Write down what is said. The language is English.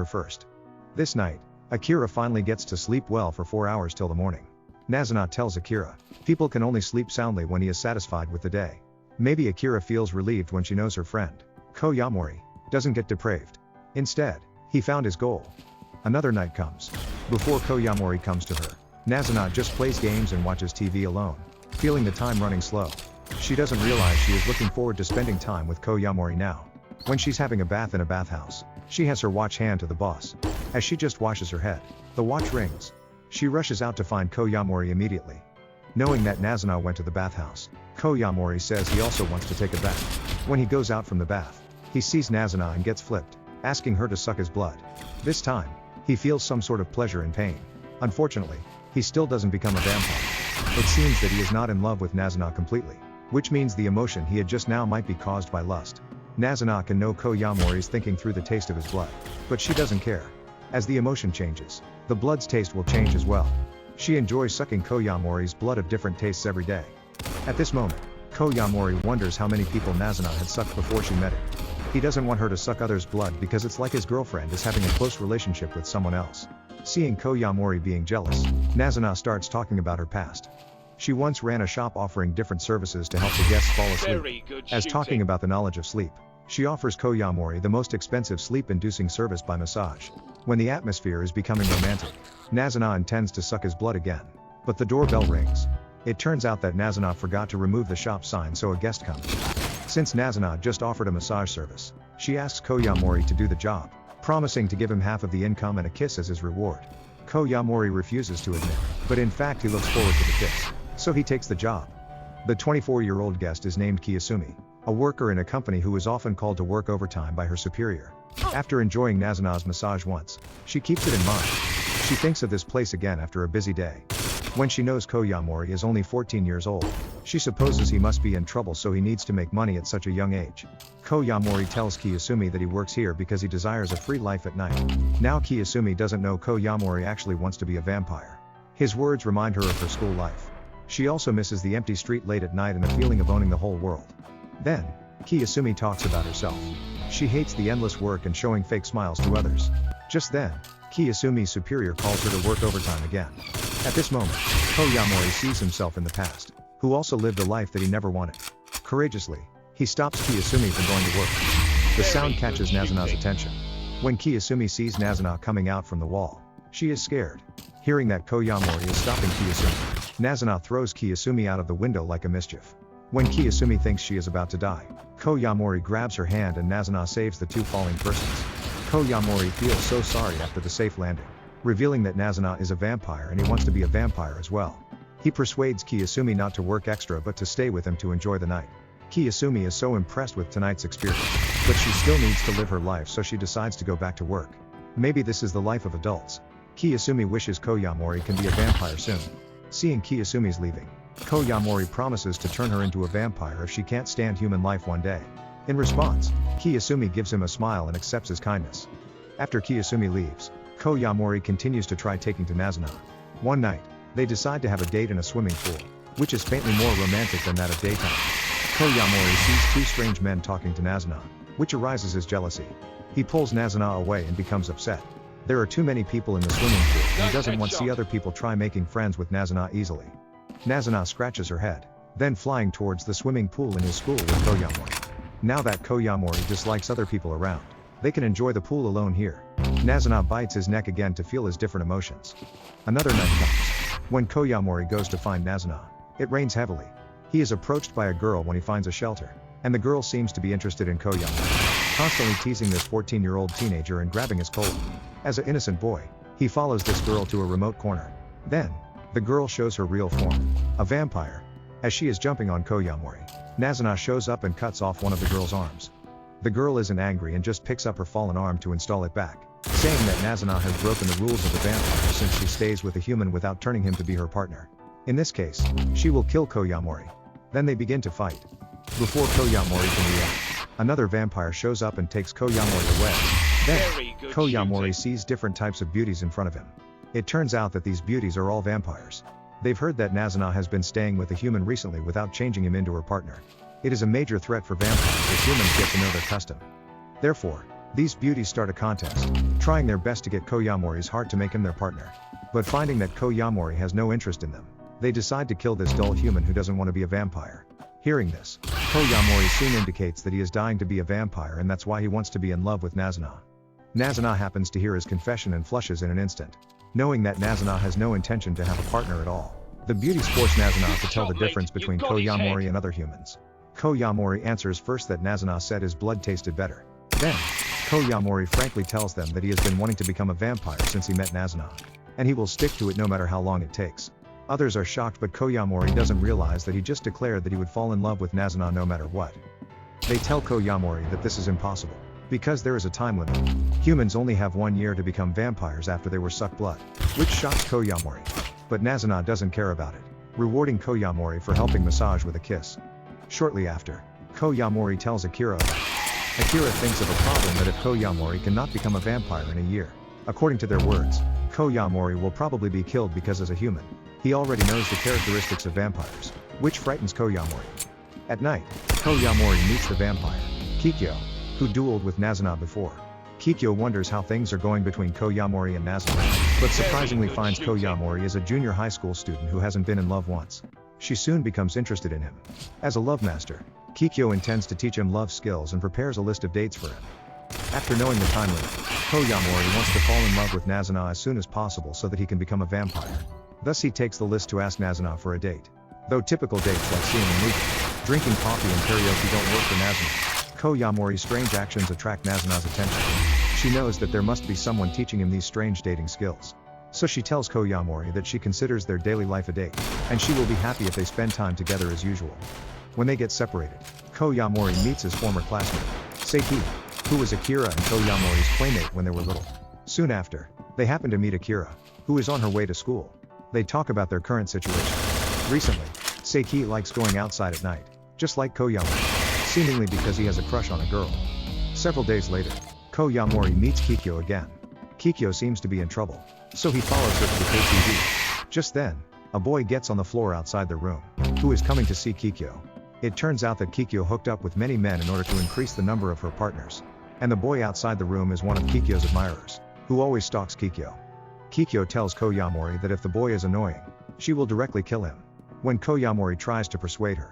first. This night, Akira finally gets to sleep well for 4 hours till the morning. Nazuna tells Akira, people can only sleep soundly when he is satisfied with the day. Maybe Akira feels relieved when she knows her friend, Koyamori, doesn't get depraved. Instead, he found his goal. Another night comes. Before Koyamori comes to her, Nazuna just plays games and watches TV alone, feeling the time running slow. She doesn't realize she is looking forward to spending time with Koyamori now. When she's having a bath in a bathhouse, she has her watch hand to the boss. As she just washes her head, the watch rings. She rushes out to find Koyamori immediately. Knowing that Nazuna went to the bathhouse, Koyamori says he also wants to take a bath. When he goes out from the bath, he sees Nazuna and gets flipped, asking her to suck his blood. This time, he feels some sort of pleasure and pain. Unfortunately, he still doesn't become a vampire. It seems that he is not in love with Nazuna completely, which means the emotion he had just now might be caused by lust. Nazuna can know Koyamori is thinking through the taste of his blood, but she doesn't care. As the emotion changes, the blood's taste will change as well. She enjoys sucking Koyamori's blood of different tastes every day. At this moment, Koyamori wonders how many people Nazuna had sucked before she met him. He doesn't want her to suck others' blood because it's like his girlfriend is having a close relationship with someone else. Seeing Koyamori being jealous, Nazuna starts talking about her past. She once ran a shop offering different services to help the guests fall asleep. As talking about the knowledge of sleep, she offers Koyamori the most expensive sleep-inducing service by massage. When the atmosphere is becoming romantic, Nazuna intends to suck his blood again. But the doorbell rings. It turns out that Nazuna forgot to remove the shop sign, so a guest comes. Since Nazuna just offered a massage service, she asks Koyamori to do the job, promising to give him half of the income and a kiss as his reward. Koyamori refuses to admit, but in fact he looks forward to the kiss, so he takes the job. The 24-year-old guest is named Kiyosumi, a worker in a company who is often called to work overtime by her superior. After enjoying Nazuna's massage once, she keeps it in mind. She thinks of this place again after a busy day. When she knows Koyamori is only 14 years old, she supposes he must be in trouble, so he needs to make money at such a young age. Koyamori tells Kiyosumi that he works here because he desires a free life at night. Now Kiyosumi doesn't know Koyamori actually wants to be a vampire. His words remind her of her school life. She also misses the empty street late at night and the feeling of owning the whole world. Then, Kiyosumi talks about herself. She hates the endless work and showing fake smiles to others. Just then, Kiyosumi's superior calls her to work overtime again. At this moment, Koyamori sees himself in the past, who also lived a life that he never wanted. Courageously, he stops Kiyosumi from going to work. The sound catches Nazuna's attention. When Kiyosumi sees Nazuna coming out from the wall, she is scared. Hearing that Koyamori is stopping Kiyosumi, Nazuna throws Kiyosumi out of the window like a mischief. When Kiyosumi thinks she is about to die, Koyamori grabs her hand and Nazuna saves the two falling persons. Koyamori feels so sorry after the safe landing, revealing that Nazuna is a vampire and he wants to be a vampire as well. He persuades Kiyosumi not to work extra but to stay with him to enjoy the night. Kiyosumi is so impressed with tonight's experience, but she still needs to live her life, so she decides to go back to work. Maybe this is the life of adults. Kiyosumi wishes Koyamori can be a vampire soon. Seeing Kiyosumi's leaving, Koyamori promises to turn her into a vampire if she can't stand human life one day. In response, Kiyosumi gives him a smile and accepts his kindness. After Kiyosumi leaves, Koyamori continues to try taking to Nazuna. One night, they decide to have a date in a swimming pool, which is faintly more romantic than that of daytime. Koyamori sees two strange men talking to Nazuna, which arouses his jealousy. He pulls Nazuna away and becomes upset. There are too many people in the swimming pool and he doesn't want to see other people try making friends with Nazuna easily. Nazuna scratches her head, then flying towards the swimming pool in his school with Koyamori. Now that Koyamori dislikes other people around, they can enjoy the pool alone here. Nazuna bites his neck again to feel his different emotions. Another night comes. When Koyamori goes to find Nazuna, it rains heavily. He is approached by a girl when he finds a shelter, and the girl seems to be interested in Koyamori, constantly teasing this 14-year-old teenager and grabbing his collar. As an innocent boy, he follows this girl to a remote corner. Then, the girl shows her real form, a vampire. As she is jumping on Koyamori, Nazuna shows up and cuts off one of the girl's arms. The girl isn't angry and just picks up her fallen arm to install it back, saying that Nazuna has broken the rules of the vampire since she stays with a human without turning him to be her partner. In this case, she will kill Koyamori. Then they begin to fight. Before Koyamori can react, another vampire shows up and takes Koyamori away. Then, Koyamori sees different types of beauties in front of him. It turns out that these beauties are all vampires. They've heard that Nazuna has been staying with a human recently without changing him into her partner. It is a major threat for vampires as humans get to know their custom. Therefore, These beauties start a contest, trying their best to get Koyamori's heart to make him their partner. But finding that Koyamori has no interest in them, they decide to kill this dull human who doesn't want to be a vampire. Hearing this, Koyamori soon indicates that he is dying to be a vampire, and that's why he wants to be in love with Nazuna. Nazuna happens to hear his confession and flushes in an instant. Knowing that Nazuna has no intention to have a partner at all, the beauties force Nazuna to tell the difference between Koyamori and other humans. Koyamori answers first that Nazuna said his blood tasted better. Then, Koyamori frankly tells them that he has been wanting to become a vampire since he met Nazuna, and he will stick to it no matter how long it takes. Others are shocked, but Koyamori doesn't realize that he just declared that he would fall in love with Nazuna no matter what. They tell Koyamori that this is impossible, because there is a time limit. Humans only have 1 year to become vampires after they were sucked blood, which shocks Koyamori. But Nazuna doesn't care about it, rewarding Koyamori for helping massage with a kiss. Shortly after, Koyamori tells Akira that Akira thinks of a problem that if Koyamori cannot become a vampire in a year, according to their words, Koyamori will probably be killed because as a human, he already knows the characteristics of vampires, which frightens Koyamori. At night, Koyamori meets the vampire, Kikyo, who dueled with Nazuna before. Kikyo wonders how things are going between Koyamori and Nazuna, but surprisingly finds Koyamori is a junior high school student who hasn't been in love once. She soon becomes interested in him. As a love master, Kikyo intends to teach him love skills and prepares a list of dates for him. After knowing the time limit, Koyamori wants to fall in love with Nazuna as soon as possible so that he can become a vampire. Thus he takes the list to ask Nazuna for a date. Though typical dates like seeing a movie, drinking coffee and karaoke don't work for Nazuna, Koyamori's strange actions attract Nazuna's attention. She knows that there must be someone teaching him these strange dating skills. So she tells Koyamori that she considers their daily life a date, and she will be happy if they spend time together as usual. When they get separated, Koyamori meets his former classmate, Seiki, who was Akira and Koyamori's playmate when they were little. Soon after, they happen to meet Akira, who is on her way to school. They talk about their current situation. Recently, Seiki likes going outside at night, just like Koyamori, seemingly because he has a crush on a girl. Several days later, Koyamori meets Kikyo again. Kikyo seems to be in trouble, so he follows her to the KTV. Just then, a boy gets on the floor outside the room, who is coming to see Kikyo. It turns out that Kikyo hooked up with many men in order to increase the number of her partners, and the boy outside the room is one of Kikyo's admirers, who always stalks Kikyo. Kikyo tells Koyamori that if the boy is annoying, she will directly kill him. When Koyamori tries to persuade her,